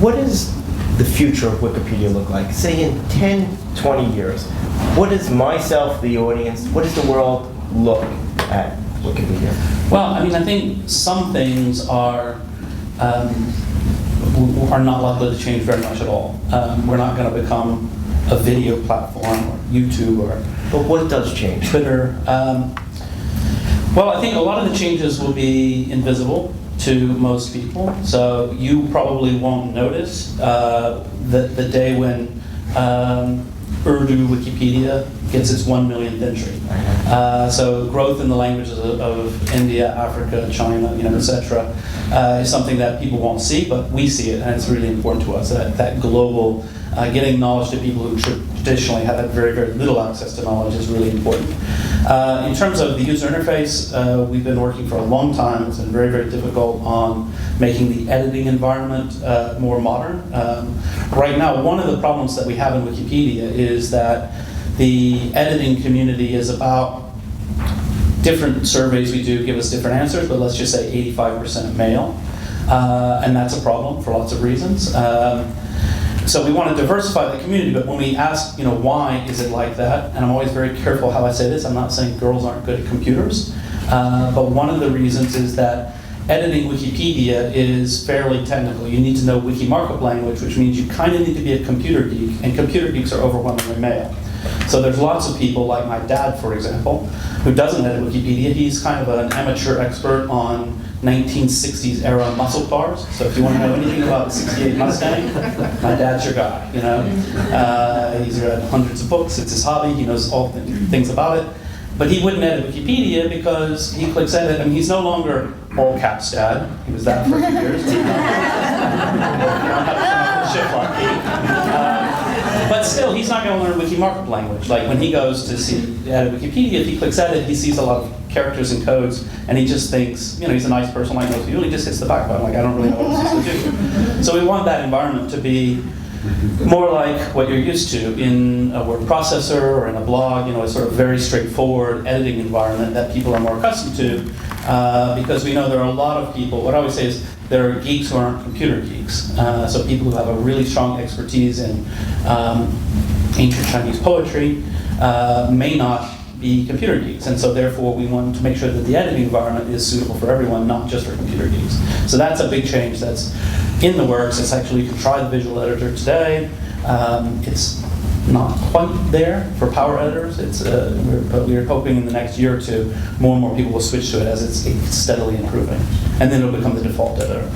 what does the future of Wikipedia look like? Say in 10, 20 years, what does myself, the audience, what does the world look at Wikipedia? Well, I mean, I think some things are not likely to change very much at all. We're not going to become a video platform or YouTube or But what does change? Twitter. Well, I think a lot of the changes will be invisible to most people. So you probably won't notice the day when Urdu Wikipedia gets its 1 millionth entry. So growth in the languages of India, Africa, China, etc., is something that people won't see, but we see it, and it's really important to us. That global, getting knowledge to people who traditionally have had very, very little access to knowledge is really important. In terms of the user interface, we've been working for a long time. It's been very, very difficult on making the editing environment more modern. Right now, one of the problems that we have in Wikipedia is that the editing community is about, different surveys we do give us different answers, but let's just say 85% male. And that's a problem for lots of reasons. So we want to diversify the community, but when we ask, why is it like that? And I'm always very careful how I say this. I'm not saying girls aren't good at computers, but one of the reasons is that editing Wikipedia is fairly technical. You need to know wiki markup language, which means you kind of need to be a computer geek, and computer geeks are overwhelmingly male. So there's lots of people, like my dad, for example, who doesn't edit Wikipedia. He's kind of an amateur expert on 1960s era muscle cars. So if you want to know anything about the 68 Mustang, my dad's your guy. He's read hundreds of books. It's his hobby. He knows all things about it. But he wouldn't edit Wikipedia because he clicks edit. I mean, he's no longer all caps dad. He was that for a few years. But still, he's not going to learn wiki markup language. Like when he goes to edit Wikipedia, if he clicks edit, he sees a lot of characters and codes, and he just thinks, he's a nice person like most people. He just hits the back button. Like, I don't really know what this is to do. So we want that environment to be more like what you're used to in a word processor or in a blog. A sort of very straightforward editing environment that people are more accustomed to, because we know there are a lot of people. What I always say is there are geeks who aren't computer geeks. So people who have a really strong expertise in ancient Chinese poetry may not be computer geeks, and so therefore we want to make sure that the editing environment is suitable for everyone, not just for computer geeks. So that's a big change that's in the works. It's actually, you can try the visual editor today. It's not quite there for power editors. But we're hoping in the next year or two, more and more people will switch to it as it's steadily improving, and then it'll become the default editor.